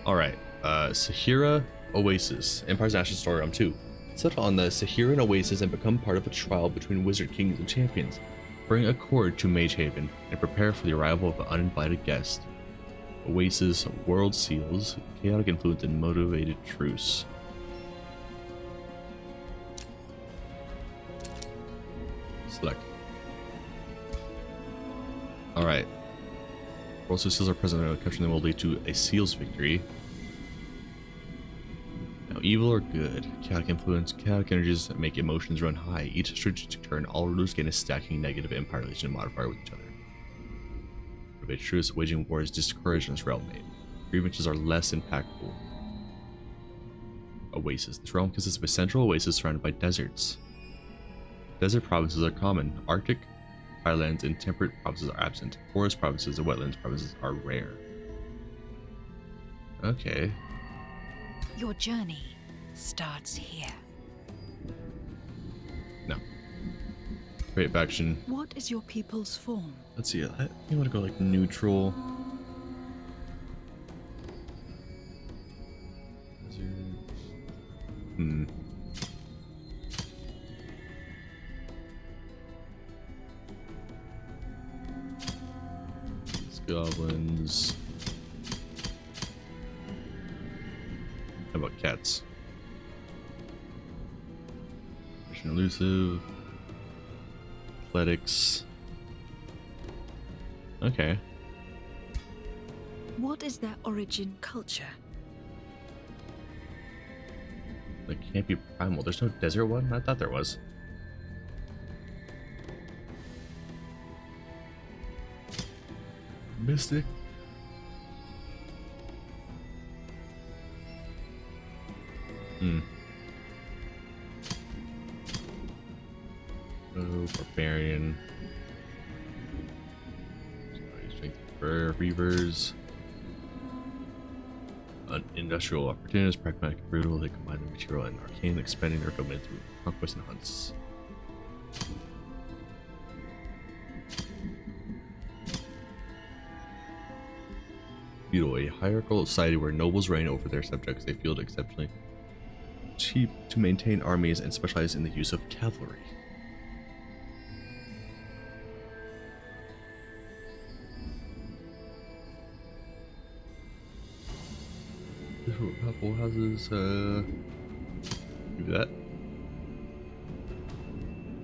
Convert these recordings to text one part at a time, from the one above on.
Alright, Sehiran Oasis, Empire's National Story Realm 2. Settle on the Sehiran Oasis and become part of a trial between Wizard Kings and Champions. Bring a cord to Mage Haven and prepare for the arrival of an uninvited guest. Oasis World Seals, Chaotic Influence and Motivated Truce. Select. Alright. World Seals are present, capturing them will lead to a Seals victory. Now, evil or good? Chaotic Influence. Chaotic energies make emotions run high. Each strategic turn, all rulers gain a stacking negative Empire relation modifier with each other. Motivated Truce. Waging war is discouraged in this realm mate. Grievances are less impactful. Oasis. This realm consists of a central oasis surrounded by deserts. Desert provinces are common. Arctic, highlands, and temperate provinces are absent. Forest provinces and wetlands provinces are rare. Okay. Your journey starts here. No. Create faction. What is your people's form? Let's see. I want to go like neutral. Goblins. How about cats? Mission elusive. Athletics. Okay. What is their origin culture? That can't be primal. There's no desert one? I thought there was. Mystic. Oh, barbarian. Strength for reavers. An industrial opportunist, pragmatic and brutal. They combine the material and arcane, expanding their domain through conquest and hunts. Feudal, a hierarchical society where nobles reign over their subjects. They feel exceptionally cheap to maintain armies and specialize in the use of cavalry. Couple houses, do that.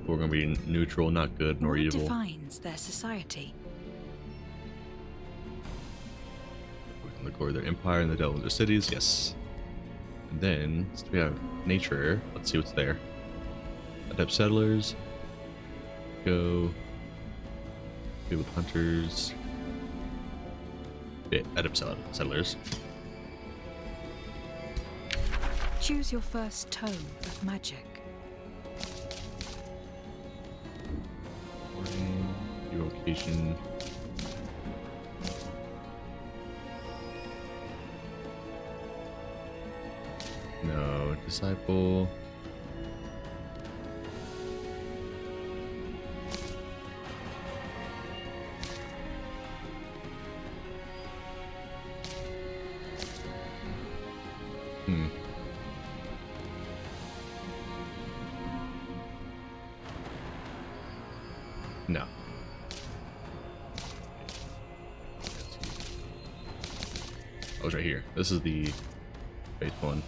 We're gonna be neutral, not good nor evil. What defines their society? The core of their empire and the devil of their cities, yes. And then we have nature. Let's see what's there. Adept settlers. Go. Okay, with hunters. Okay, adept settlers. Choose your first tome of magic. Evocation. No, disciple. No. I was right here. This is the base one.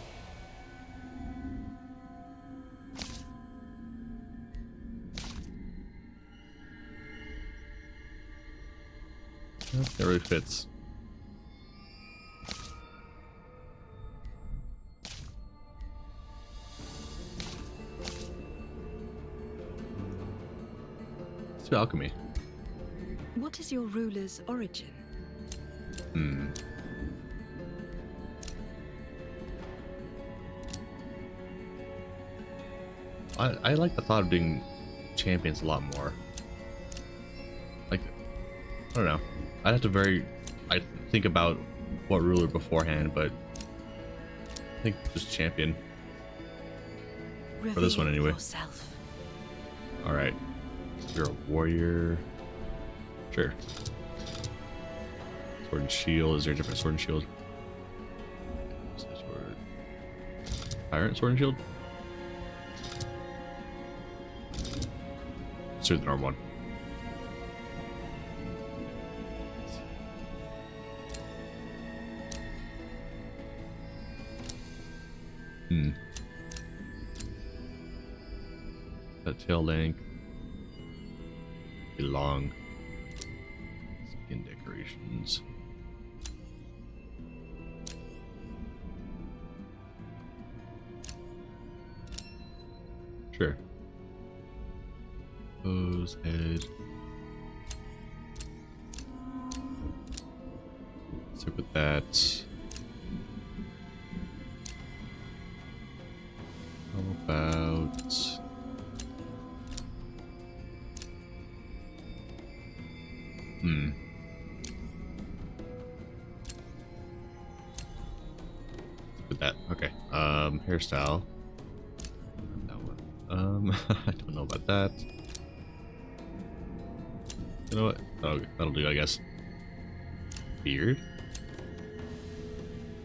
That really fits. Let's do alchemy. What is your ruler's origin? I like the thought of doing champions a lot more. Like, I don't know. I'd have to I think about what ruler beforehand, but I think just champion. For this one anyway. Yourself. Alright. You're a warrior. Sure. Sword and shield. Is there a different sword and shield? Tyrant Sword and Shield? Let's do the normal one. That tail length be long. Skin decorations. Sure. Hose, head. Stick with that. How about with that. Okay. Hairstyle. That one. I don't know about that. You know what? That'll do, I guess. Beard?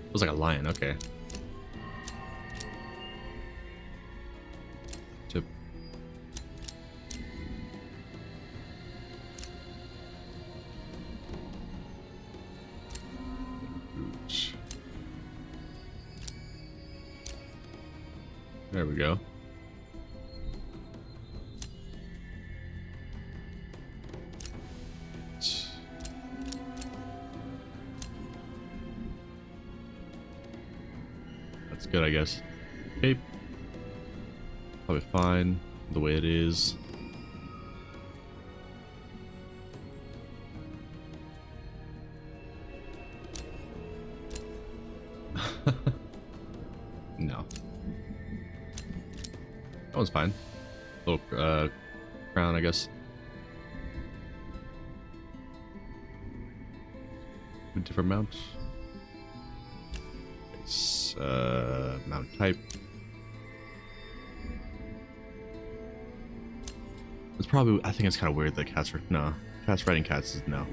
It was like a lion, okay. Tip. Ooch. There we go. That's good, I guess. Cape. Probably fine the way it is. No. That one's fine. Little crown, I guess. A different mount. It's mount type. It's probably, I think it's kind of weird that cats are, no. Cats riding cats is no.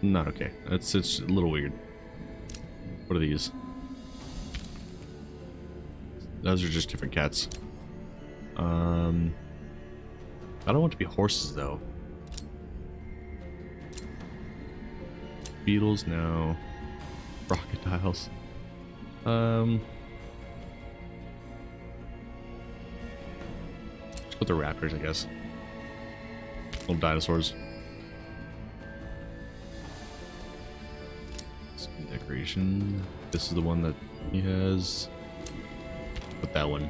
Not okay. It's a little weird. What are these? Those are just different cats. I don't want to be horses though. Beetles, no. Crocodiles. Let's put the raptors, I guess. Little dinosaurs. Skin decoration. This is the one that he has. Put that one.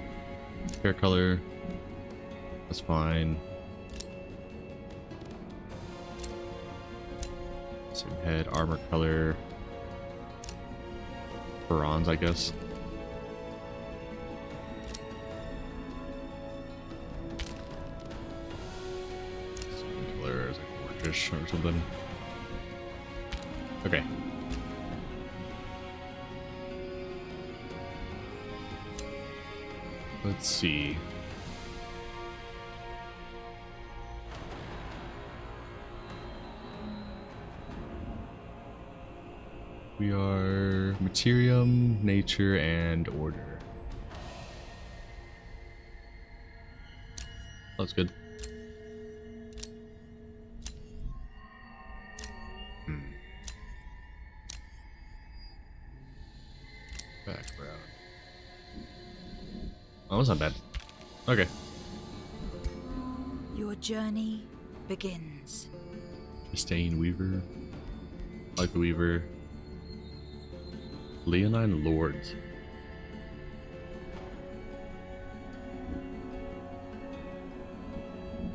Hair color. That's fine. Same head, armor color. Bronze, I guess. Skin color is like orcish or something. Okay. Let's see. We are Materium, Nature, and Order. That's good. Background. Oh, that's not bad. Okay. Your journey begins. Disdain Weaver. Like the Weaver. Leonine Lords.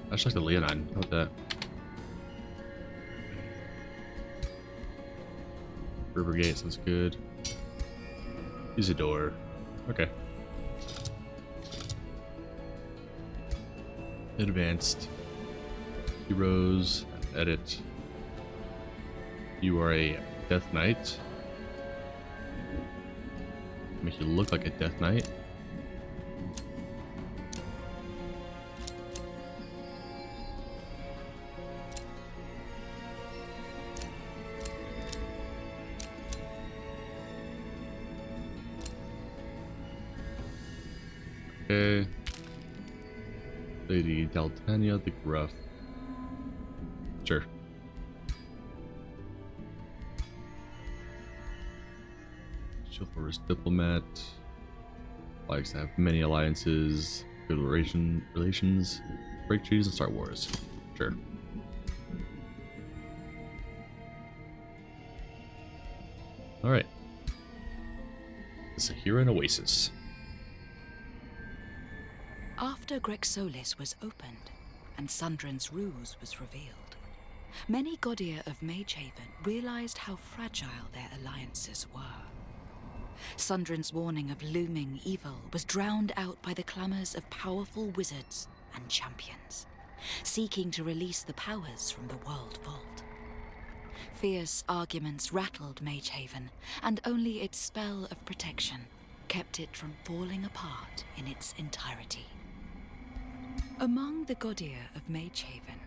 That's like the Leonine. How about that? River Gate sounds good. Isidore. Okay. Advanced. Heroes. Edit. You are a Death Knight. Make you look like a Death Knight. Okay. Lady Daltania the Gruff. Sure. Chivalrous diplomat. Likes to have many alliances, good relations, break treaties, and start wars. Sure. Alright. The Sehiran Oasis. After Grexolis was opened and Sundrin's ruse was revealed, many Godir of Magehaven realized how fragile their alliances were. Sundrin's warning of looming evil was drowned out by the clamors of powerful wizards and champions, seeking to release the powers from the World Vault. Fierce arguments rattled Magehaven, and only its spell of protection kept it from falling apart in its entirety. Among the Godir of Magehaven,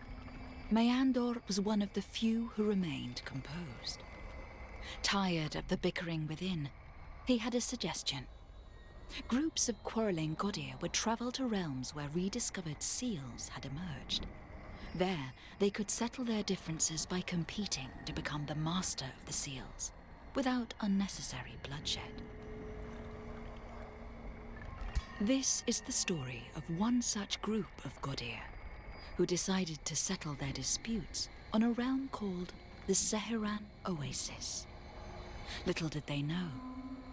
Meandor was one of the few who remained composed. Tired of the bickering within, he had a suggestion. Groups of quarreling Godir would travel to realms where rediscovered seals had emerged. There, they could settle their differences by competing to become the master of the seals, without unnecessary bloodshed. This is the story of one such group of Godir, who decided to settle their disputes on a realm called the Sehiran Oasis. Little did they know,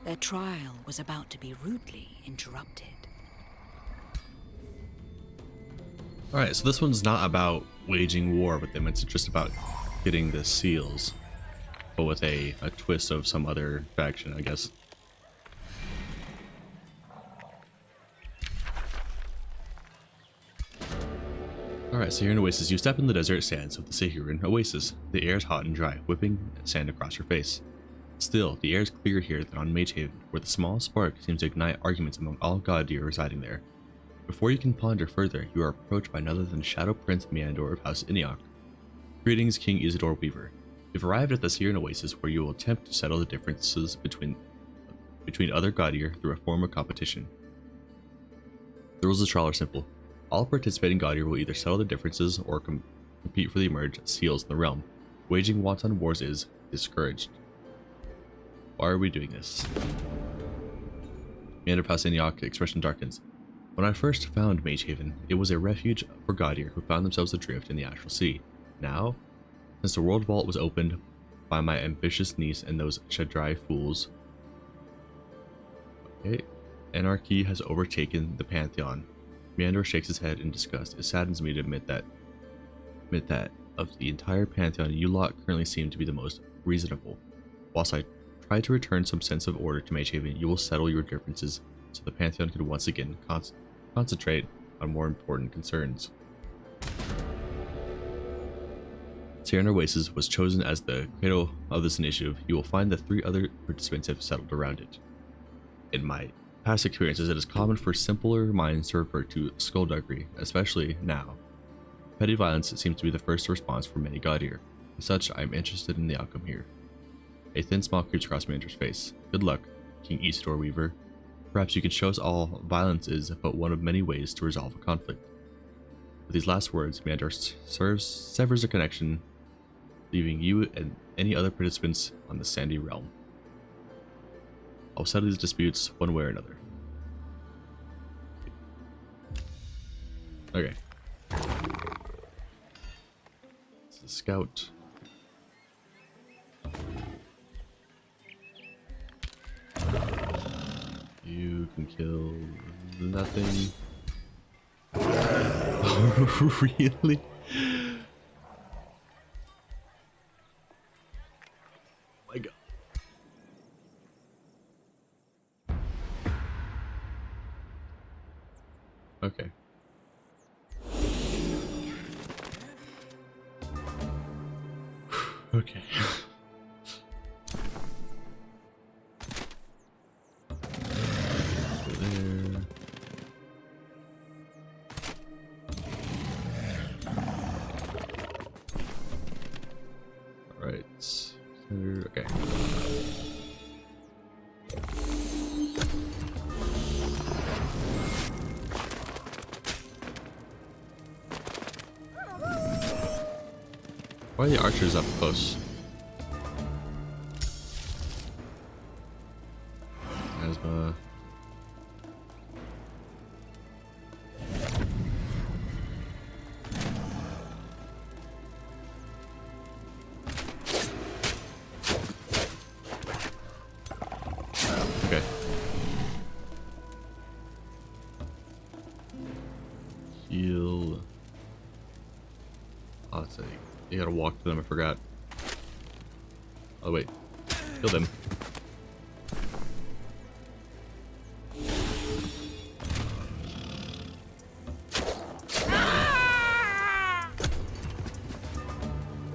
their trial was about to be rudely interrupted. Alright, so this one's not about waging war with them, it's just about getting the seals. But with a twist of some other faction, I guess. Alright, so here in Oasis, you step in the desert sands of the Sehiran Oasis. The air is hot and dry, whipping sand across your face. Still, the air is clearer here than on Magehaven, where the small spark seems to ignite arguments among all Godir residing there. Before you can ponder further, you are approached by none other than Shadow Prince Meandor of House Iniok. Greetings, King Isidore Weaver. You've arrived at the Sehiran Oasis, where you will attempt to settle the differences between other Godir through a form of competition. The rules of the trial are simple. All participating Godir will either settle the differences or compete for the emerged seals in the realm. Waging wanton wars is discouraged. Why are we doing this? Meander of House Iniok expression darkens. When I first found Magehaven, it was a refuge for Godir who found themselves adrift in the Astral Sea. Now, since the World Vault was opened by my ambitious niece and those Shadrai fools, anarchy has overtaken the Pantheon. Meandor shakes his head in disgust. It saddens me to admit that of the entire Pantheon, you lot currently seem to be the most reasonable. Whilst I try to return some sense of order to Magehaven, you will settle your differences so the Pantheon can once again concentrate on more important concerns. Sehiran Oasis was chosen as the cradle of this initiative. You will find that 3 other participants have settled around it. In my past experiences, it is common for simpler minds to revert to skullduggery, especially now. Petty violence seems to be the first response for many Godir. As such, I am interested in the outcome here. A thin smile creeps across Meander's face. Good luck, King Isidore Weaver. Perhaps you can show us all violence is but one of many ways to resolve a conflict. With these last words, Meander severs the connection, leaving you and any other participants on the sandy realm. I'll settle these disputes one way or another. Okay. It's a scout. You can kill nothing. Oh, really? My God. Okay. Okay. Go there. All right. Okay. Why are the archers up close? Asthma. Okay. Heal. Oh, that's you gotta walk to them, I forgot. Oh wait. Kill them.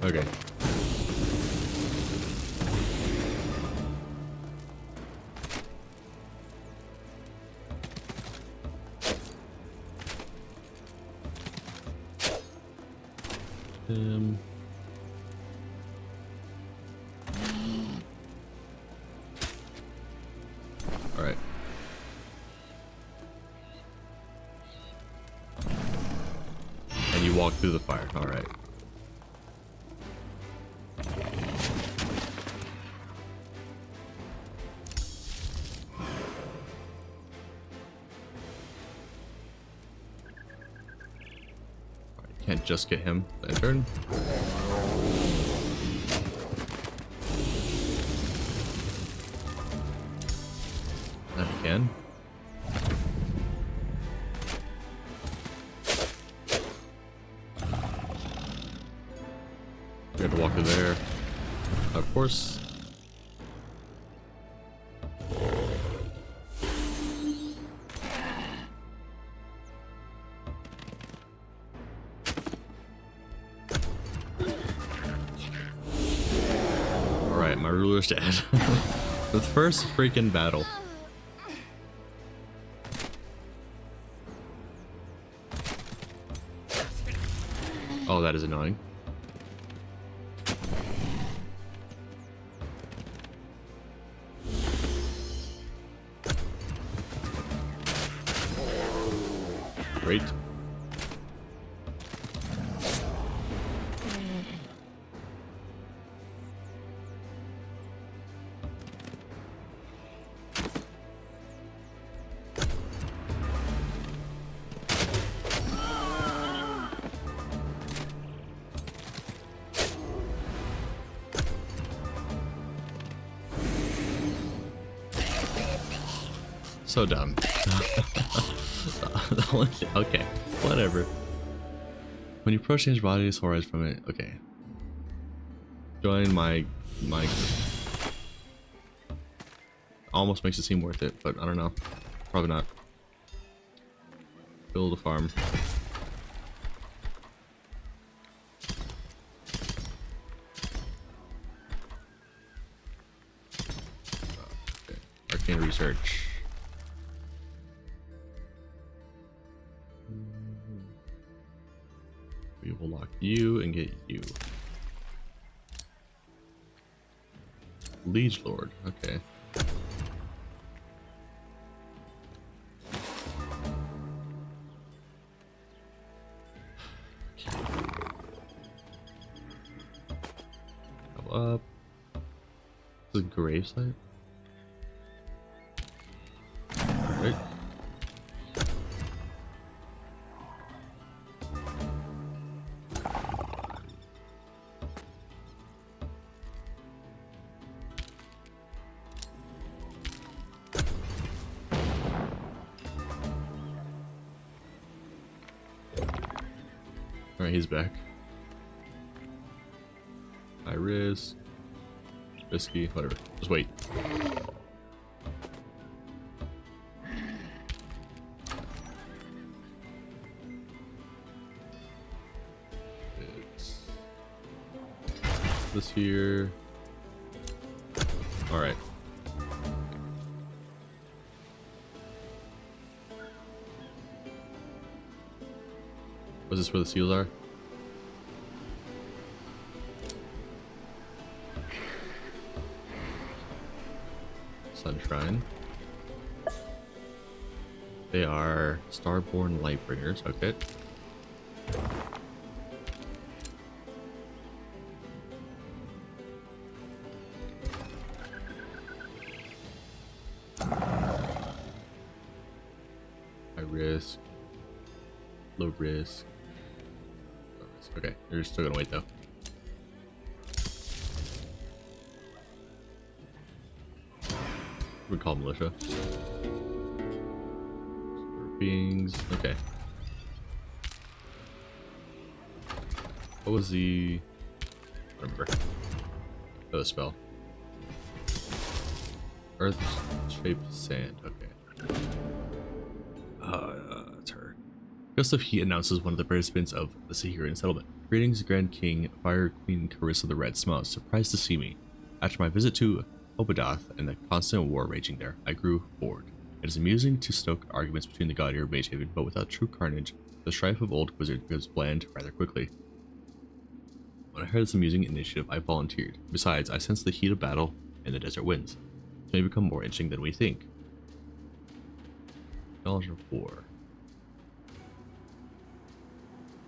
Okay. All right. And you walk through the fire. All right. Can't just get him. Lantern. That I can. We have to walk through there. Of course. Alright, my ruler's dead. The first freaking battle. Oh, that is annoying. Great. So dumb. Okay, whatever. When you approach change body, horrors from it. Okay. Join my almost makes it seem worth it, but I don't know. Probably not. Build a farm. Okay. Arcane research. We will lock you and get you. Liege Lord, okay. Go up. This is a gravesite. Alright. Alright, he's back. High risk. Risky, whatever. Just wait. It's this here. Alright. Was this where the seals are? Sun Shrine. They are Starborn Lightbringers, okay. risk, low risk, low risk. Okay, you're still gonna wait though. We call militia. Beings. Okay. What was the? I don't remember. Oh, the spell. Earth-shaped sand. Okay. That's her. Gust of Heat announces one of the participants of the Sehiran settlement. Greetings, Grand King, Fire Queen Carissa the Red Smile. Surprised to see me. After my visit to Obadath and the constant war raging there, I grew bored. It is amusing to stoke arguments between the Gaudier of Magehaven, but without true carnage, the strife of old wizard goes bland rather quickly. When I heard this amusing initiative, I volunteered. Besides, I sense the heat of battle and the desert winds. It may become more interesting than we think. Knowledge of war.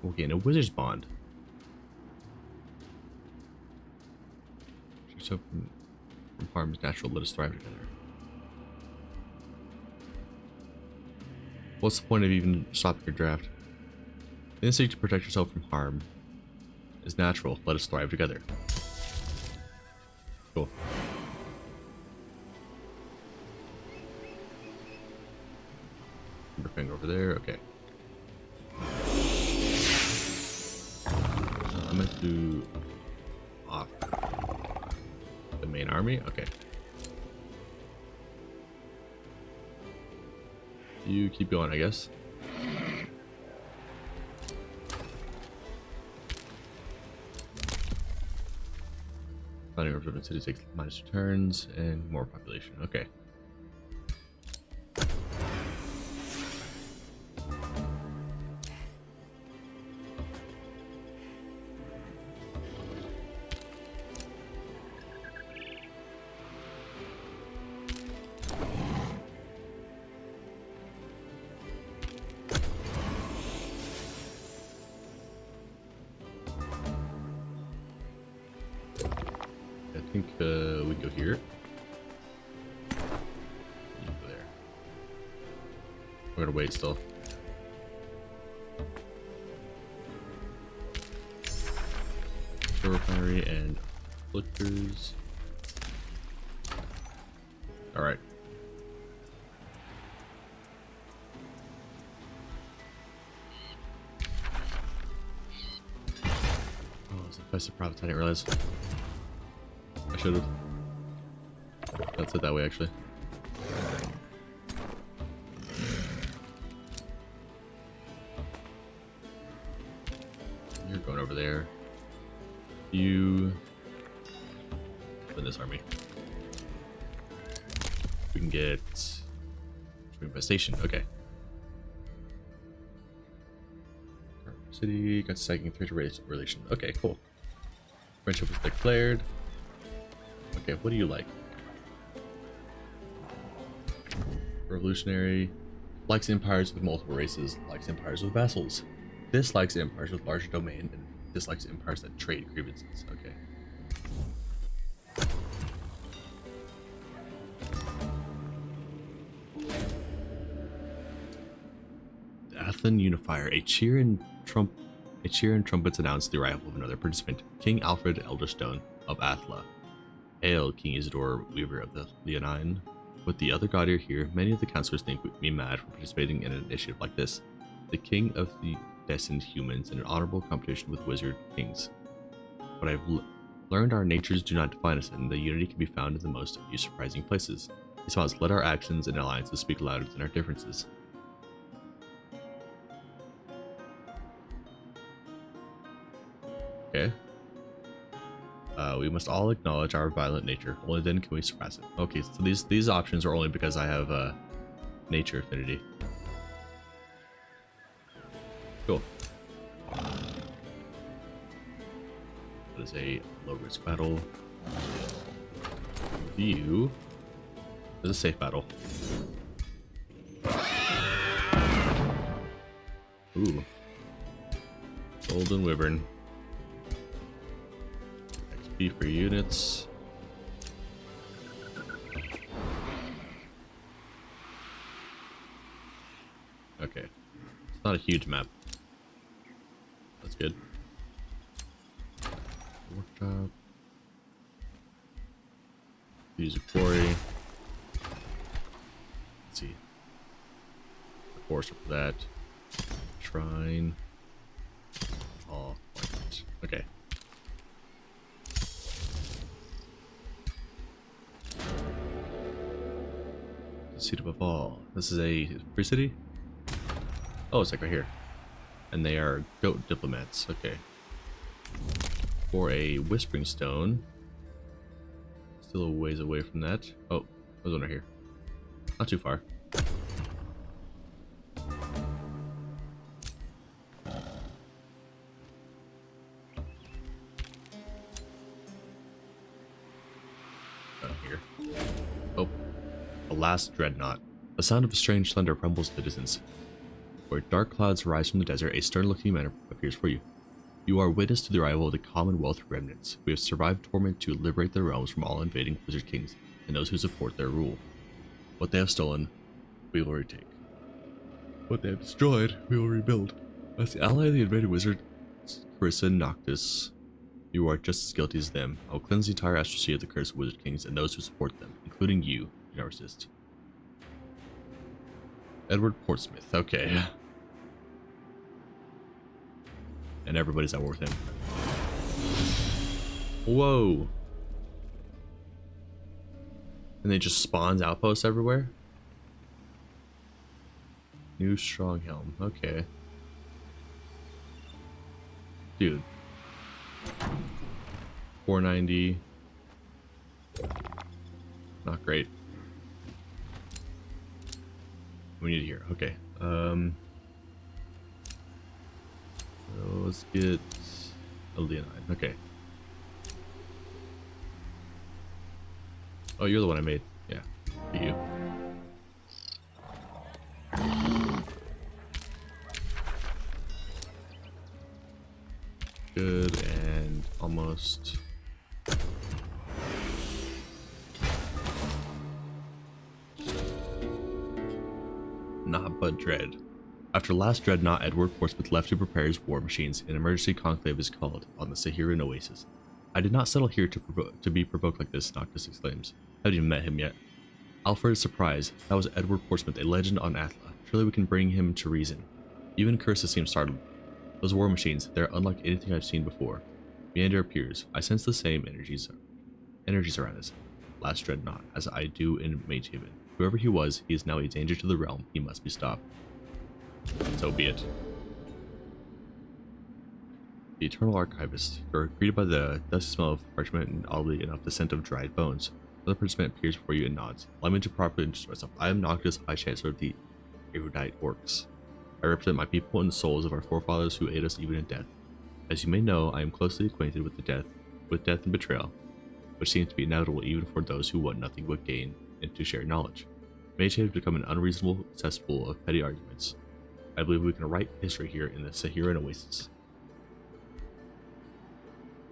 We'll gain a wizard's bond. So from harm's natural, let us thrive together. What's the point of even stopping your draft? The instinct to protect yourself from harm is natural. Let us thrive together. Cool. Finger over there. Okay. I'm going to do off the main army. Okay. You keep going, I guess. Planning of the city takes -2 turns and more population. Okay. I think we can go here. You go there. We're gonna wait still. Refinery and flickers. All right. Oh, it's a place of profits. I didn't realize. I should have. That's it that way, actually. You're going over there. You in this army. We can get infestation. Okay. City got sagging threat relation. Okay, cool. Friendship was declared. Okay, what do you like? Revolutionary. Likes empires with multiple races. Likes empires with vassals. Dislikes empires with larger domain and dislikes empires that trade grievances. Okay. Athlon Unifier. A cheer and trumpets announced the arrival of another participant, King Alfred Elderstone of Athla. Hail, King Isidore, Weaver of the Leonine. With the other Gaudier here, many of the councilors think me mad for participating in an initiative like this. The king of the destined humans in an honorable competition with wizard kings. But I've learned our natures do not define us, and the unity can be found in the most few surprising places. He smiles, let our actions and alliances speak louder than our differences. Okay. We must all acknowledge our violent nature. Only then can we suppress it. Okay, so these options are only because I have nature affinity. Cool. That is a low risk battle. You. This is a safe battle. Ooh. Golden Wyvern. XP for units. Okay. Okay. It's not a huge map. That's good. Workshop. Use a quarry. Let's see. The forest for that. Shrine. Oh, okay. Seat above all. This is a free city? Oh, it's like right here. And they are goat diplomats. Okay. For a whispering stone. Still a ways away from that. Oh, there's one right here. Not too far. Here. Oh, the last dreadnought. The sound of a strange thunder rumbles in the distance. Where dark clouds rise from the desert, a stern-looking man appears for you. You are witness to the arrival of the Commonwealth remnants. We have survived torment to liberate their realms from all invading wizard kings and those who support their rule. What they have stolen, we will retake. What they have destroyed, we will rebuild. As the ally of the invaded wizard, Carissa Noctis, you are just as guilty as them. I will cleanse the entire Astral Sea of the cursed wizard kings and those who support them, including you, Narcissist. Edward Portsmouth, okay. And everybody's at war with him. Whoa. And they just spawns outposts everywhere? New Stronghelm, okay. Dude. 490. Not great. We need to hear. Okay. So let's get a Leonine. Okay. Oh, you're the one I made. Yeah. Be you. Good and almost. Not but dread. After last dreadnought, Edward Portsmouth left to prepare his war machines. An emergency conclave is called on the Sehiran Oasis. I did not settle here to be provoked like this, Noctis exclaims. Haven't even met him yet. Alfred is surprised. That was Edward Portsmouth, a legend on Athla. Surely we can bring him to reason. Even Cursa seems startled. Those war machines, they're unlike anything I've seen before. Meander appears. I sense the same energies around us. Last dreadnought, as I do in Magehaven. Whoever he was, he is now a danger to the realm. He must be stopped. So be it. The Eternal Archivist. You are greeted by the dusty smell of parchment and oddly enough the scent of dried bones. Another participant appears before you and nods. Allow me to properly introduce myself. I am Noctis, High Chancellor of the Erudite Orcs. I represent my people and the souls of our forefathers who aid us even in death. As you may know, I am closely acquainted with death and betrayal, which seems to be inevitable even for those who want nothing but gain and to share knowledge. Mage has become an unreasonable cesspool of petty arguments. I believe we can write history here in the Sehiran Oasis.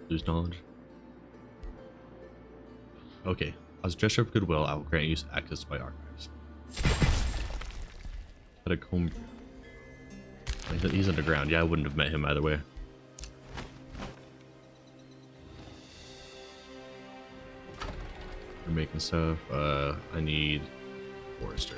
Lose knowledge. Okay, as a gesture of goodwill, I will grant you access to my archives. Catacomb. He's underground. Yeah, I wouldn't have met him either way. We're making stuff. I need Forester.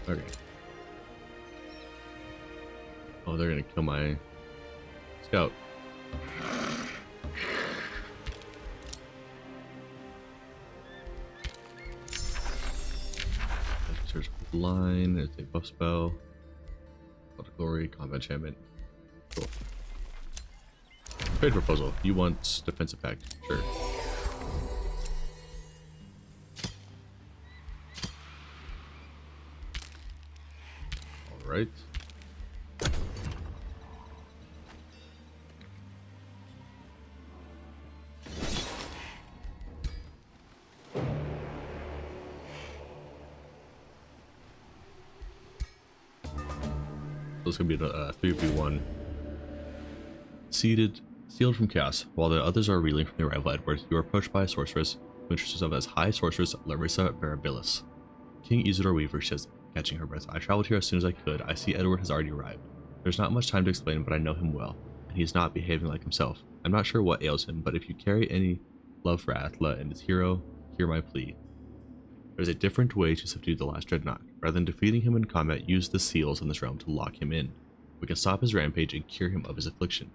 Okay. Oh, they're gonna kill my scout. Search line. It's a buff spell. Call to glory. Combat enchantment. Cool. Trade proposal. You want defensive pact? Sure. All right. So it's gonna be a 3v1. Sealed from chaos, while the others are reeling from the arrival of Edward, you are approached by a sorceress who introduces herself as High Sorceress Larissa Verabilis. King Isidore Weaver says, catching her breath, I traveled here as soon as I could. I see Edward has already arrived. There's not much time to explain, but I know him well, and he's not behaving like himself. I'm not sure what ails him, but if you carry any love for Atla and his hero, hear my plea. There's a different way to subdue the last dreadnought. Rather than defeating him in combat, use the seals in this realm to lock him in. We can stop his rampage and cure him of his affliction.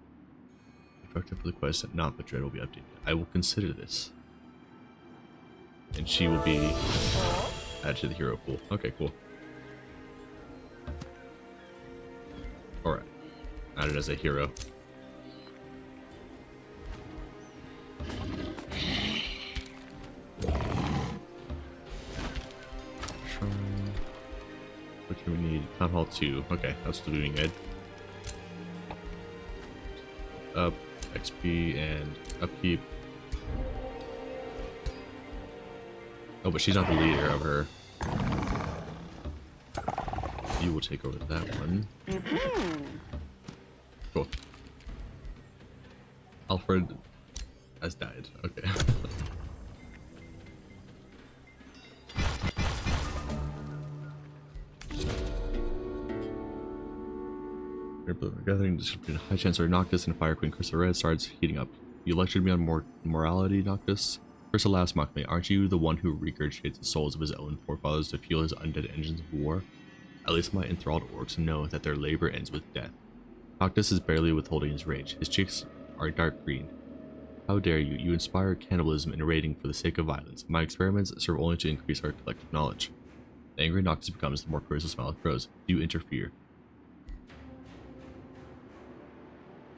Instructor for the quest that not Madrid will be updated. I will consider this. And she will be added to the hero pool. Okay, cool. Alright. Added as a hero. Shrine. What do we need? Town Hall 2. Okay, that's the moving ed. Up, XP, and upkeep. Oh, but she's not the leader of her. You will take over that one. Cool. Alfred has died. Okay. Gathering between High Chancellor Noctis and Fire Queen Cursa Red starts heating up. You lectured me on morality, Noctis. Cursa laughs mockingly. Aren't you the one who regurgitates the souls of his own forefathers to fuel his undead engines of war? At least my enthralled orcs know that their labor ends with death. Noctis is barely withholding his rage. His cheeks are dark green. How dare you? You inspire cannibalism and raiding for the sake of violence. My experiments serve only to increase our collective knowledge. The angry Noctis becomes, the more Cursa's smile grows. You interfere.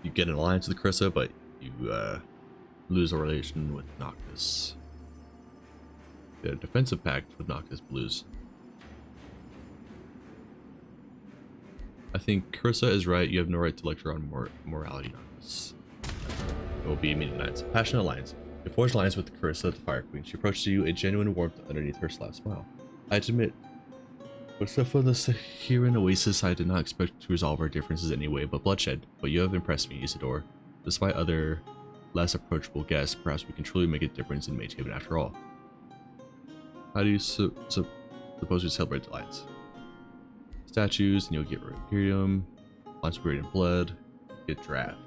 You get an alliance with Cursa, but you lose a relation with Noctis. Get a defensive pact with Noctis Blues. I think Cursa is right. You have no right to lecture on morality, Noctis. It will be immediate alliance. Passionate alliance. You forged alliance with Cursa, the Fire Queen. She approaches you, a genuine warmth underneath her slab smile. I admit, except for the Sehiran Oasis, I did not expect to resolve our differences anyway, but bloodshed. But you have impressed me, Isidore. Despite other, less approachable guests, perhaps we can truly make a difference in Mage Haven after all. How do you suppose we celebrate the alliance? Statues, and you'll get Imperium, Lines Buried in Blood, get Draft.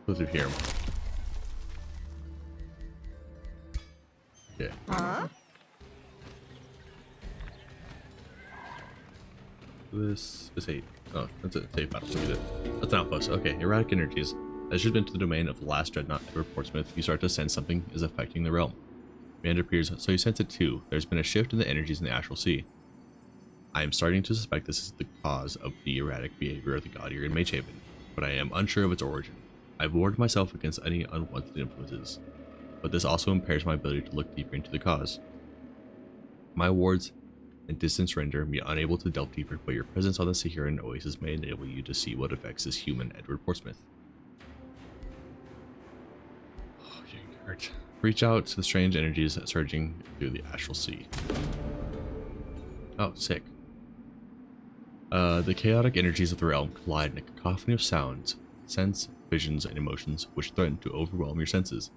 Go through here. Yeah. This 8. Oh, that's a safe battle. Look at it. That's an outpost. Okay, erratic energies. As you've been to the domain of the last dreadnought, Edward Portsmouth, you start to sense something is affecting the realm. Command appears, so you sense it too. There's been a shift in the energies in the Astral Sea. I am starting to suspect this is the cause of the erratic behavior of the god here in Mage Haven, but I am unsure of its origin. I've warded myself against any unwanted influences, but this also impairs my ability to look deeper into the cause. My wards and distance render me unable to delve deeper, but your presence on the Sehiran Oasis may enable you to see what affects this human Edward Portsmouth. Oh, getting hurt. Reach out to the strange energies surging through the Astral Sea. Oh, sick. The chaotic energies of the realm collide in a cacophony of sounds, scents, visions, and emotions which threaten to overwhelm your senses.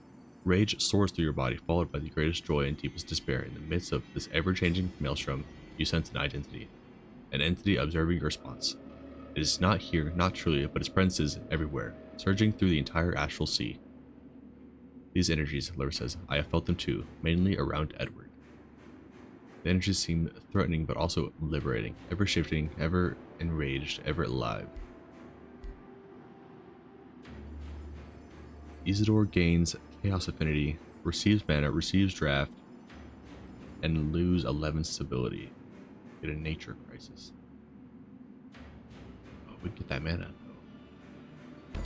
Rage soars through your body, followed by the greatest joy and deepest despair. In the midst of this ever-changing maelstrom, you sense an identity. An entity observing your response. It is not here, not truly, but its presence is everywhere, surging through the entire Astral Sea. These energies, Laura says, I have felt them too, mainly around Edward. The energies seem threatening but also liberating, ever shifting, ever enraged, ever alive. Isidore gains Chaos Affinity, receives mana, receives Draft, and lose 11 stability. Get a Nature Crisis. Oh, we get that mana though.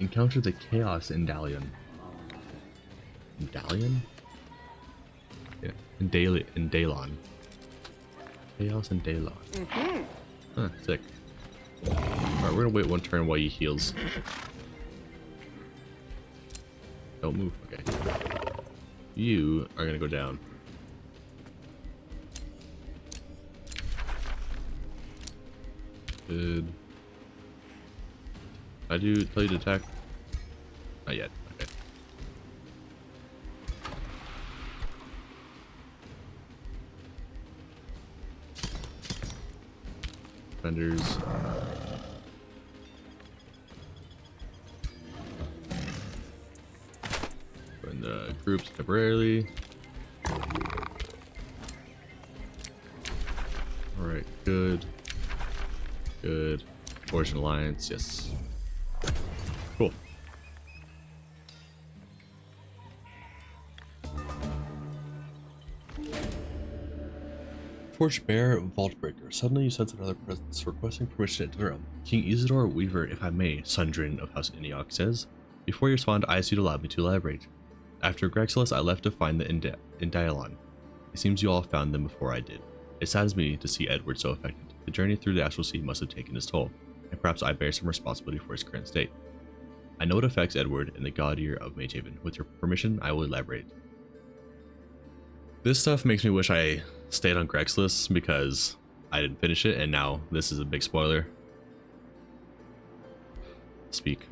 Encounter the Chaos Indalion. Indalion? Yeah, Indalon. Chaos Indalon. Huh, sick. Alright, we're gonna wait one turn while he heals. Don't move, okay. You are gonna go down. Good. I do tell you to attack? Not yet. Okay. Defenders. Go in the groups temporarily. Alright, good. Good. Fortune Alliance, yes. Cool. Torchbearer Vaultbreaker. Suddenly you sense another presence requesting permission to enter the realm. King Isidore Weaver, if I may, Sundrin of House Iniok says. Before you respond, I ask you to allow me to elaborate. After Grexilus, I left to find the Indialon. It seems you all found them before I did. It saddens me to see Edward so affected. The journey through the Astral Sea must have taken its toll, and perhaps I bear some responsibility for his current state. I know it affects Edward and the God Ear of Magehaven. With your permission, I will elaborate. This stuff makes me wish I stayed on Grexilus because I didn't finish it, and now this is a big spoiler. Speak.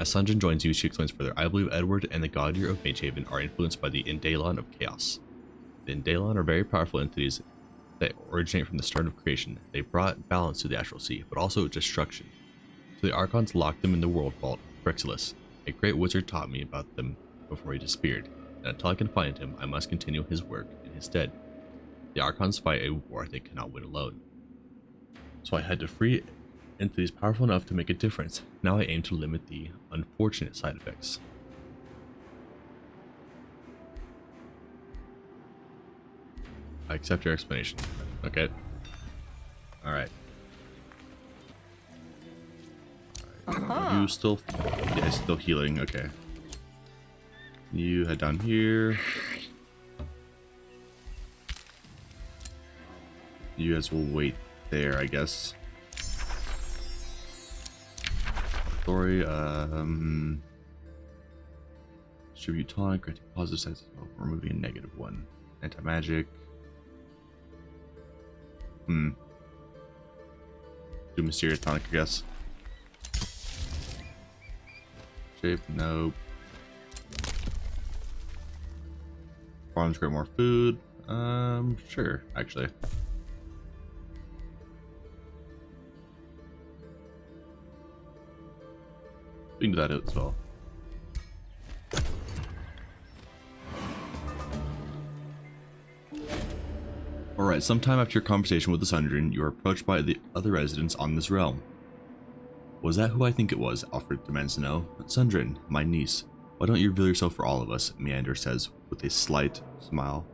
As Sundrin joins you, she explains further. I believe Edward and the God Ear of Magehaven are influenced by the Indalon of Chaos. The Indalon are very powerful entities that originate from the start of creation. They brought balance to the Astral Sea, but also destruction. So the Archons locked them in the world vault, Grexilus. A great wizard taught me about them before he disappeared, and until I can find him, I must continue his work in his stead. The Archons fight a war they cannot win alone. So I had to free entities powerful enough to make a difference. Now I aim to limit the unfortunate side effects. I accept your explanation. Okay. Alright. You still... Yeah, still healing. Okay. You head down here. You guys will wait there, I guess. Story, distribute tonic, granting positive sides, removing a negative one. Anti-magic. Do mysterious tonic, I guess. Shape, nope. Farms grant more food. Sure, actually. We can do that as well. Alright, sometime after your conversation with the Sundrin, you are approached by the other residents on this realm. Was that who I think it was? Alfred demands to know. Sundrin, my niece. Why don't you reveal yourself for all of us? Meander says with a slight smile.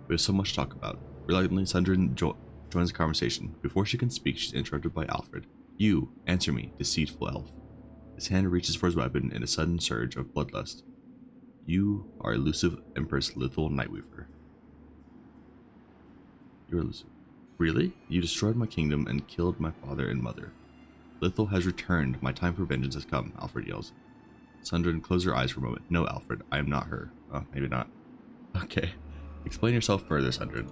We have so much to talk about. Reluctantly, Sundrin joins the conversation. Before she can speak, she's interrupted by Alfred. You, answer me, deceitful elf. His hand reaches for his weapon in a sudden surge of bloodlust. You are elusive Empress Lithal Nightweaver. You're elusive. Really? You destroyed my kingdom and killed my father and mother. Lithal has returned. My time for vengeance has come, Alfred yells. Sundrin closes her eyes for a moment. No, Alfred, I am not her. Oh, maybe not. Okay. Explain yourself further, Sundrin.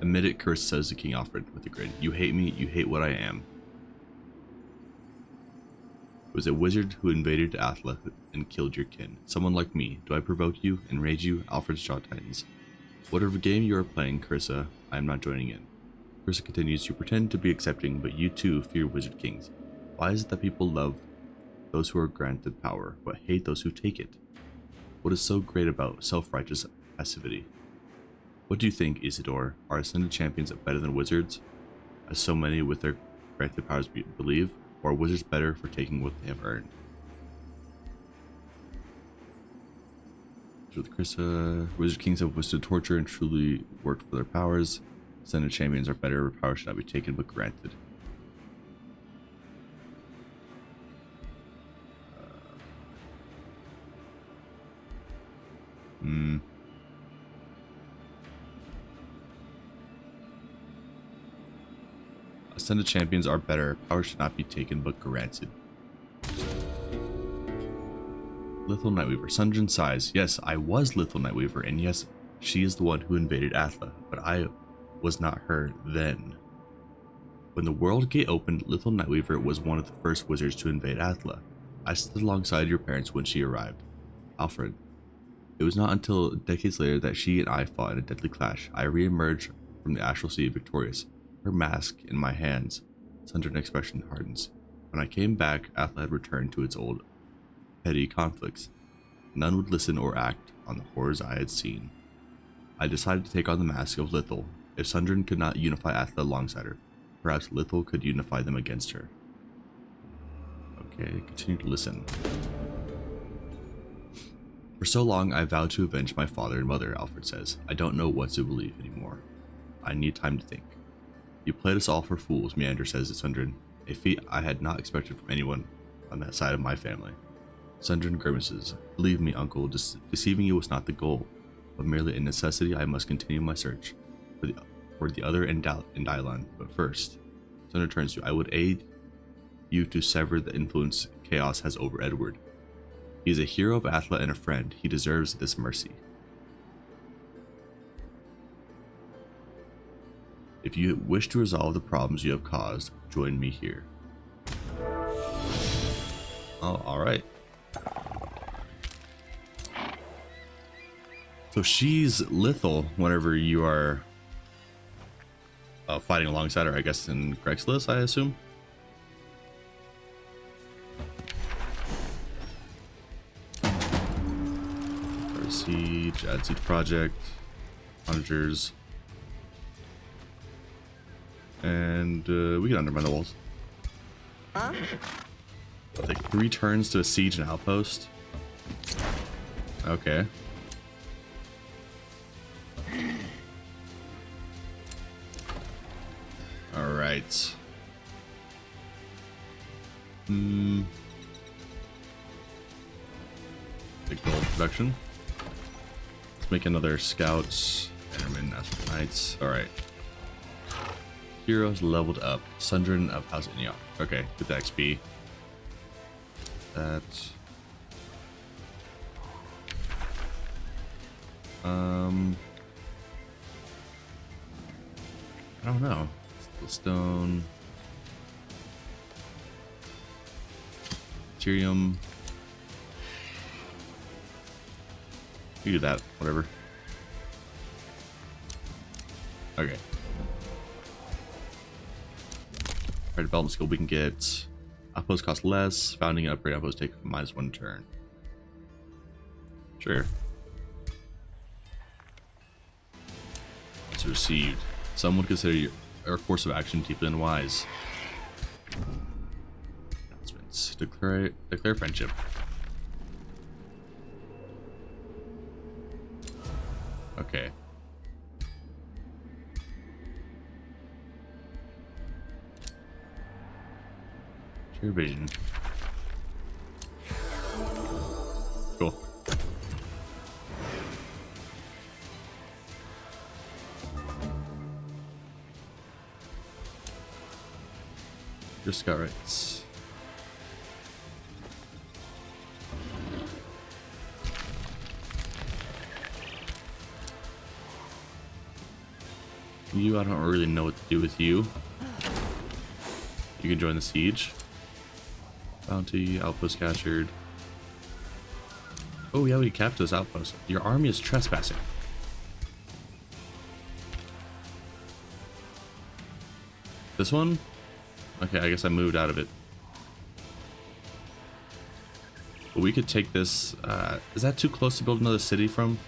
Admit it, Curse says to King Alfred with a grin. You hate me, you hate what I am. It was a wizard who invaded Athla and killed your kin. Someone like me. Do I provoke you, enrage you? Alfred's jaw tightens. Whatever game you are playing, Cursa, I am not joining in. Cursa continues, you pretend to be accepting, but you too fear wizard kings. Why is it that people love those who are granted power, but hate those who take it? What is so great about self-righteous passivity? What do you think, Isidore? Are ascended champions better than wizards, as so many with their granted powers believe? Or are wizards better for taking what they have earned? With Cursa, wizard kings have withstood torture and truly worked for their powers. Ascended champions are better, power should not be taken but granted. Ascended champions are better, power should not be taken but granted. Lithal Nightweaver. Sundren sighs. Yes, I was Lithal Nightweaver, and yes, she is the one who invaded Athla, but I was not her then. When the World Gate opened, Lithal Nightweaver was one of the first wizards to invade Athla. I stood alongside your parents when she arrived. Alfred. It was not until decades later that she and I fought in a deadly clash. I re-emerged from the astral sea victorious, her mask in my hands. Sundren's expression hardens. When I came back, Athla had returned to its old petty conflicts. None would listen or act on the horrors I had seen. I decided to take on the mask of Lithal. If Sundren could not unify Athla alongside her, perhaps Lithal could unify them against her. Okay, continue to listen. For so long, I vowed to avenge my father and mother, Alfred says. I don't know what to believe anymore. I need time to think. You played us all for fools, Meander says to Sundren, a feat I had not expected from anyone on that side of my family. Sundren grimaces. Believe me, uncle, deceiving you was not the goal, but merely a necessity. I must continue my search for the other Endylon. But first, Sundren turns to you. I would aid you to sever the influence chaos has over Edward. He is a hero of Athla and a friend. He deserves this mercy. If you wish to resolve the problems you have caused, join me here. Oh, alright. So she's lethal whenever you are fighting alongside her, I guess, in Craigslist, I assume. Siege, add siege project, hunters, and we can undermine the walls. I'll take 3 turns to siege an outpost. Okay. All right. Big gold production. Make another scouts, Enderman, Astral Knights. Alright. Heroes leveled up. Sundren of House Inyok. Okay, get the XP. That. I don't know. Stone. Ethereum. You do that, whatever. Okay. Our development skill we can get. Outpost cost less. Founding and upgrade outpost take -1 turn. Sure. It's received. Some would consider your course of action deeply unwise. Announcements. Declare friendship. Okay. Share vision. Cool. Just got rights. You, I don't really know what to do with you. You can join the siege. Bounty, outpost captured. Oh yeah, we captured this outpost. Your army is trespassing. This one? Okay, I guess I moved out of it. But we could take this. Is that too close to build another city from?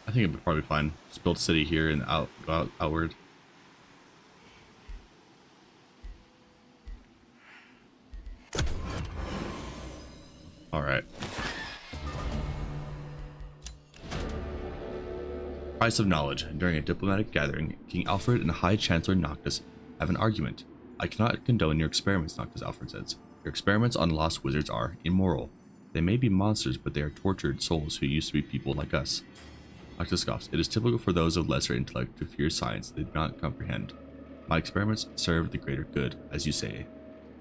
I think it would probably be fine. Just build a city here and go outward. All right. Price of knowledge. During a diplomatic gathering, King Alfred and High Chancellor Noctis have an argument. I cannot condone your experiments, Noctis, Alfred says. Your experiments on lost wizards are immoral. They may be monsters, but they are tortured souls who used to be people like us. Noctis scoffs. It is typical for those of lesser intellect to fear science they do not comprehend. My experiments serve the greater good, as you say.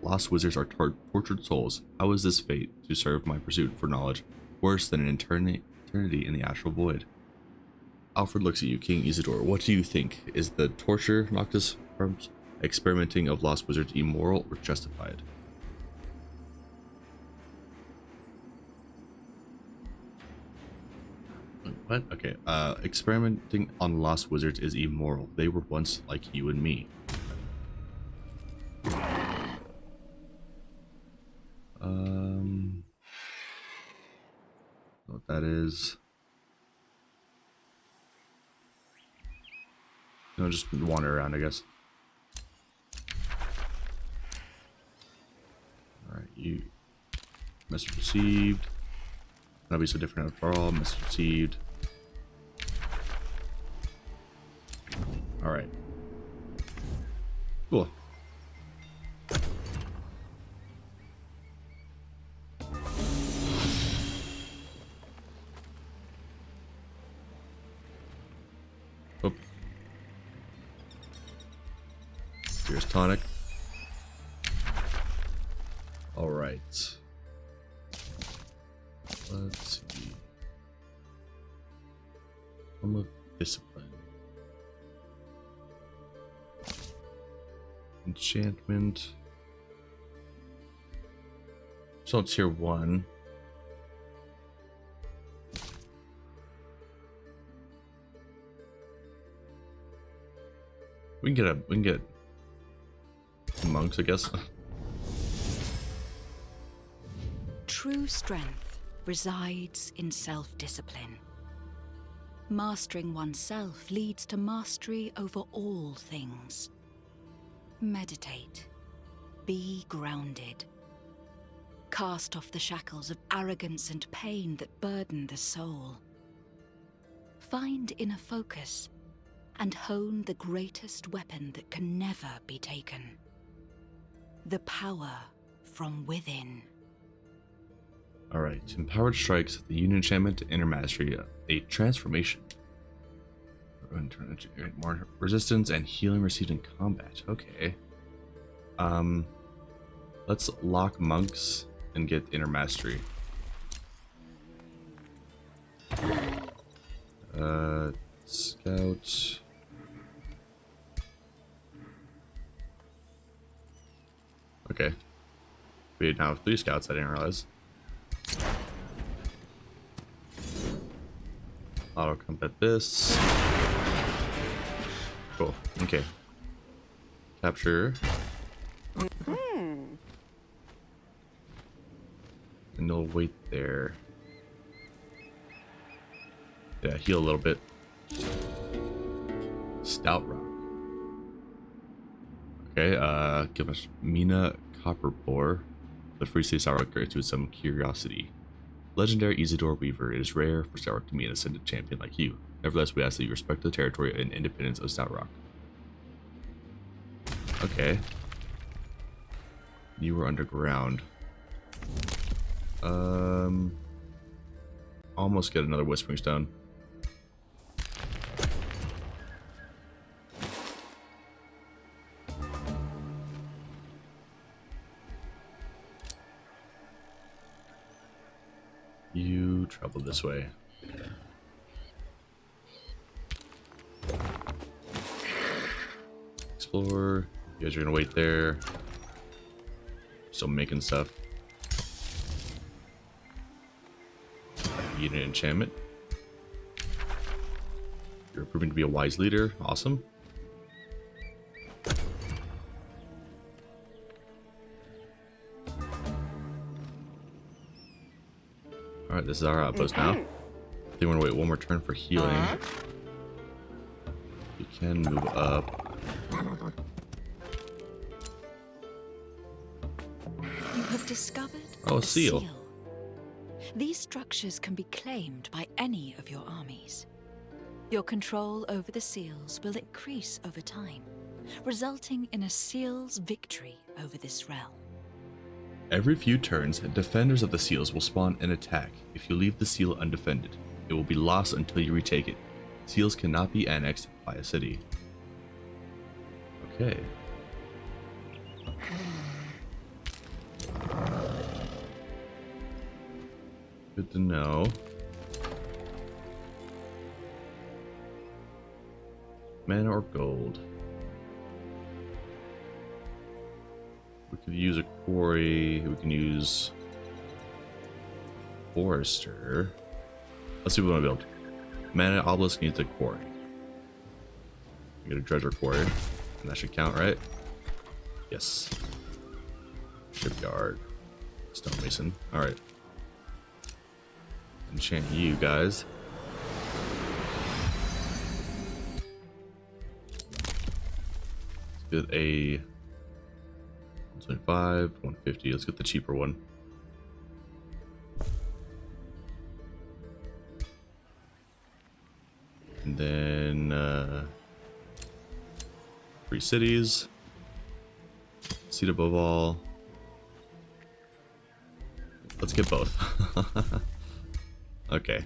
Lost wizards are tortured souls. How is this fate to serve my pursuit for knowledge worse than an eternity in the astral void? Alfred looks at you, King Isidore. What do you think? Is the torture Noctis performs experimenting of lost wizards immoral or justified? What? Okay. Experimenting on lost wizards is immoral. They were once like you and me. What that is? No, just wander around, I guess. All right, you. Message received. That'll be so different for all. Message received. All right. Cool. Oh. Here's tonic. All right. Let's see. Some of discipline. Enchantment. So it's tier 1. We can get monks, I guess. True strength resides in self-discipline. Mastering oneself leads to mastery over all things. Meditate. Be grounded. Cast off the shackles of arrogance and pain that burden the soul. Find inner focus and hone the greatest weapon that can never be taken. The power from within. Alright, empowered strikes, the union enchantment, inner mastery, a transformation. More resistance and healing received in combat. Okay. Let's lock monks and get inner mastery. Scout. Okay. We now have 3 scouts, I didn't realize. Auto combat this. Cool. Okay. Capture. And they'll wait there. Yeah, heal a little bit. Stout rock. Okay, give us Mina Copper Boar. The free state Star Rock grants you some curiosity. Legendary Isidore Weaver. It is rare for Star Rock to meet an ascended champion like you. Nevertheless, we ask that you respect the territory and independence of Stout Rock. Okay. You were underground. Almost get another Whispering Stone. You travel this way. Explore. You guys are gonna wait there. Still making stuff. Need an enchantment. You're proving to be a wise leader. Awesome. Alright, this is our outpost now. I think we're gonna wait one more turn for healing. We can move up. You have discovered a seal. These structures can be claimed by any of your armies. Your control over the seals will increase over time, resulting in a seal's victory over this realm. Every few turns, defenders of the seals will spawn an attack. If you leave the seal undefended, it will be lost until you retake it. Seals cannot be annexed by a city. Okay. Good to know. Mana or gold? We could use a quarry. We can use forester. Let's see what we want to build. Mana obelisk needs a quarry. We get a dredger quarry, and that should count, right? Yes. Shipyard. Stonemason. All right. Enchant you guys. Let's get a 125, 150. Let's get the cheaper one. And then 3 cities. Seat above all. Let's get both. Okay.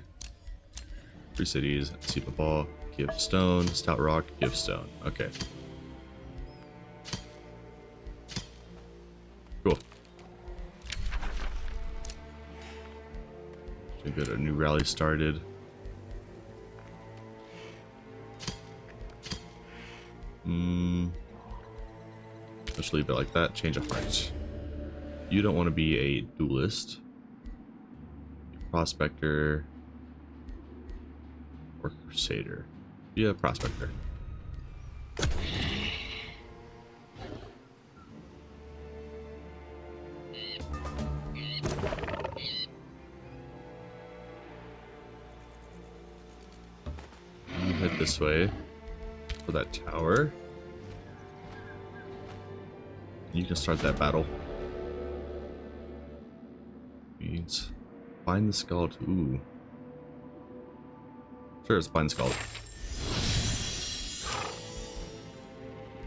3 cities. Seat above all. Give stone. Stout rock. Give stone. Okay. Cool. Should get a new rally started. Let's leave it like that. Change of heart. You don't want to be a duelist, prospector, or crusader. Be a prospector. You head this way for that tower. You can start that battle. Means find the skeleton. Ooh. Sure, it's find the skeleton.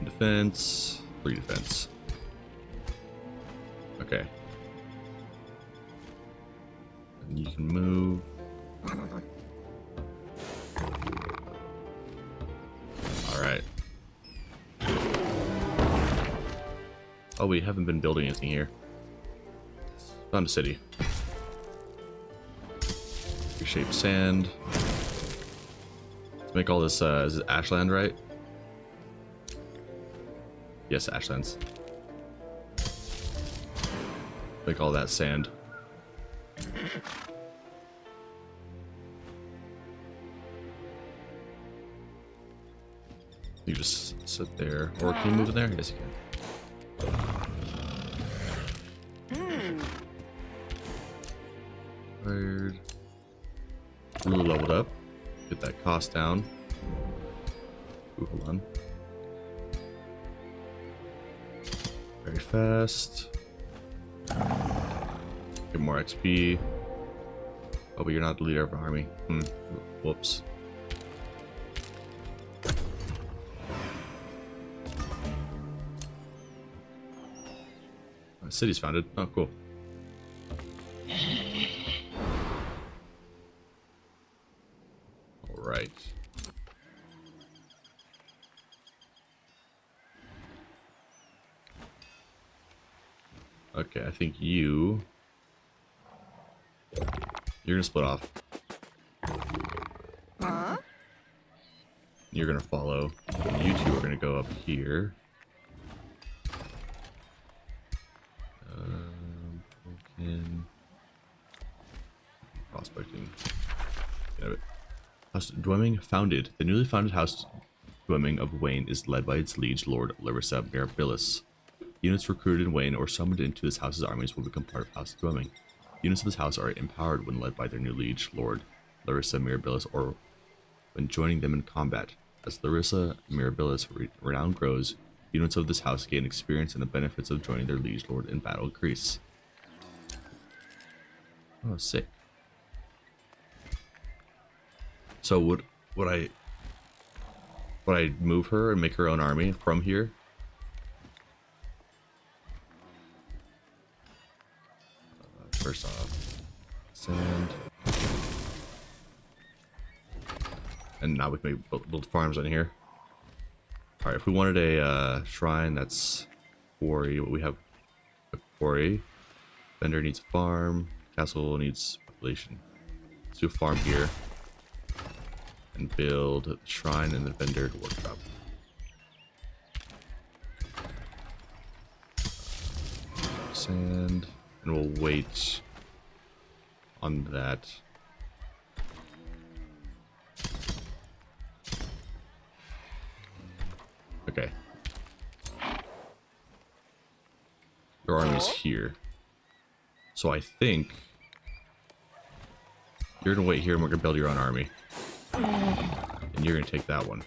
Defense. 3 defense. Okay. And you can move. Alright. Oh, we haven't been building anything here. Found a city. Reshaped sand. Let's make all this, is it ashland, right? Yes, ashlands. Make all that sand. You just sit there. Or can you move in there? Yes, you can. Fired. Really leveled up. Get that cost down. Ooh, hold on. Very fast. Get more XP. Oh, but you're not the leader of an army. Whoops. City's founded. Oh, cool. All right. Okay, I think you're gonna split off. You're gonna follow. And you two are gonna go up here. Prospecting. House Dwemming founded. The newly founded House Dwemming of Wayne is led by its liege lord Larissa Mirabilis. Units recruited in Wayne or summoned into this house's armies will become part of House Dwemming. Units of this house are empowered when led by their new liege lord Larissa Mirabilis or when joining them in combat. As Larissa Mirabilis' renown grows, units of this house gain experience and the benefits of joining their liege lord in battle increase. Oh, sick. So would I move her and make her own army from here? First off, sand, and now we can make build farms on here. All right, if we wanted a shrine, that's quarry. We have a quarry. Vendor needs a farm. Castle needs a population. Let's do a farm here. And build a shrine and the vendor workshop. Sand. And we'll wait on that. Okay. Your army's here. So I think you're gonna wait here and we're gonna build your own army. And you're gonna take that one.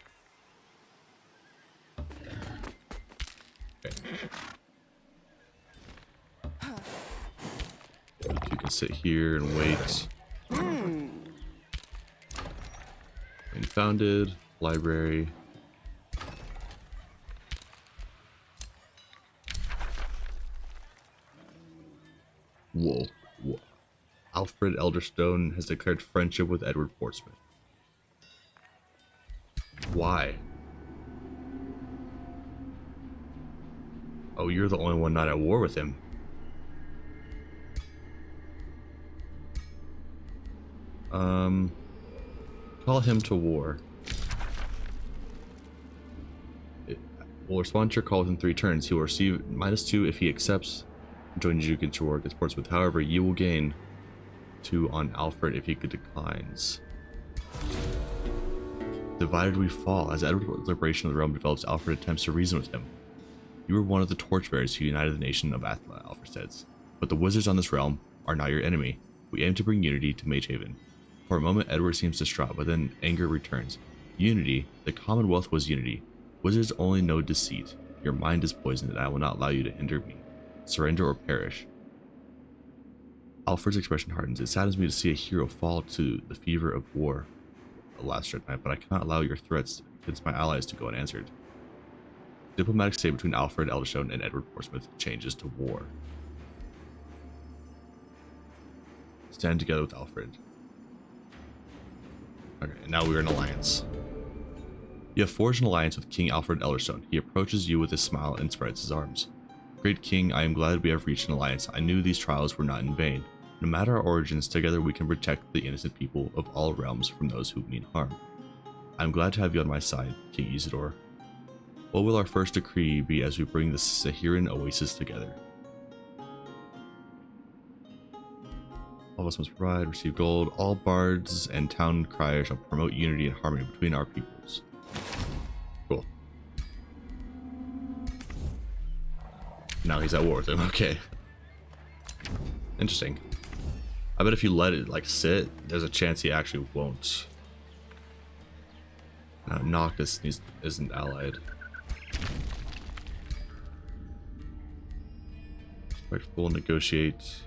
Okay. You can sit here and wait. And founded library. Whoa. Whoa. Alfred Elderstone has declared friendship with Edward Portsmouth. Why? Oh, you're the only one not at war with him. Call him to war. Will respond to your call within 3 turns. He will receive -2 if he accepts. Join you against your war against Portsmouth. However, you will gain 2 on Alfred if he declines. Divided we fall. As Edward's liberation of the realm develops, Alfred attempts to reason with him. You were one of the torchbearers who united the nation of Athla, Alfred says. But the wizards on this realm are not your enemy. We aim to bring unity to Magehaven. For a moment, Edward seems distraught, but then anger returns. Unity? The Commonwealth was unity. Wizards only know deceit. Your mind is poisoned, and I will not allow you to hinder me. Surrender or perish. Alfred's expression hardens. It saddens me to see a hero fall to the fever of war. Last night, but I cannot allow your threats against my allies to go unanswered. Diplomatic state between Alfred Elderstone and Edward Portsmouth changes to war. Stand together with Alfred. Okay, now we're in alliance. You have forged an alliance with King Alfred Elderstone. He approaches you with a smile and spreads his arms. Great King, I am glad we have reached an alliance. I knew these trials were not in vain. No matter our origins, together we can protect the innocent people of all realms from those who mean harm. I am glad to have you on my side, King Isidore. What will our first decree be as we bring the Sehiran Oasis together? All of us must provide, receive gold. All bards and town criers shall promote unity and harmony between our peoples. Cool. Now he's at war with him. Okay. Interesting. I bet if you let it like sit, there's a chance he actually won't. Noctis isn't allied. Full negotiate.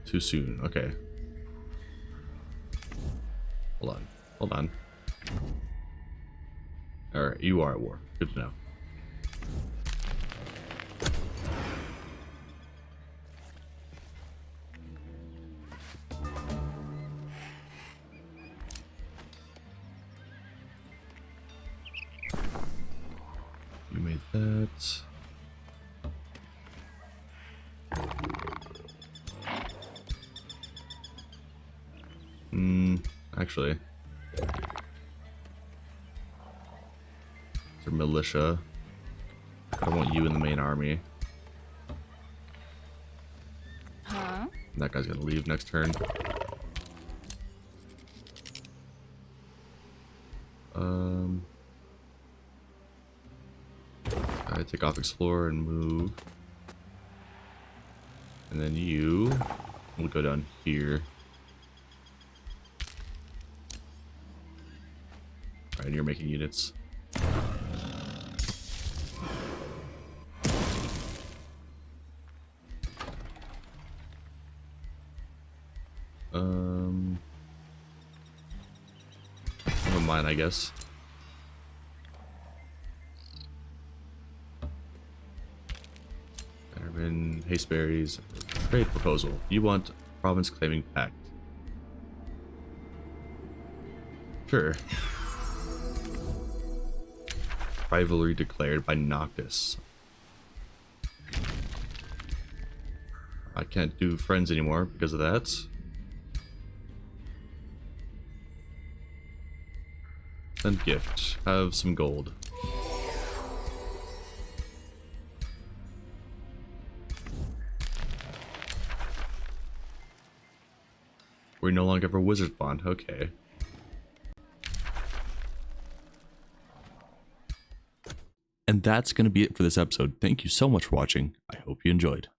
Too soon. Okay. Hold on. Hold on. Alright, you are at war. Good to know. You made that. Actually. They're militia. I want you in the main army. Huh? That guy's gonna leave next turn. I take off Explorer and move. And then you will go down here. Alright, and you're making units. Never mind, I guess. Erwin, Hasteberries, trade proposal. You want province claiming pact? Sure. Rivalry declared by Noctis. I can't do friends anymore because of that. And gift. Have some gold. We no longer have a wizard bond. Okay. And that's going to be it for this episode. Thank you so much for watching. I hope you enjoyed.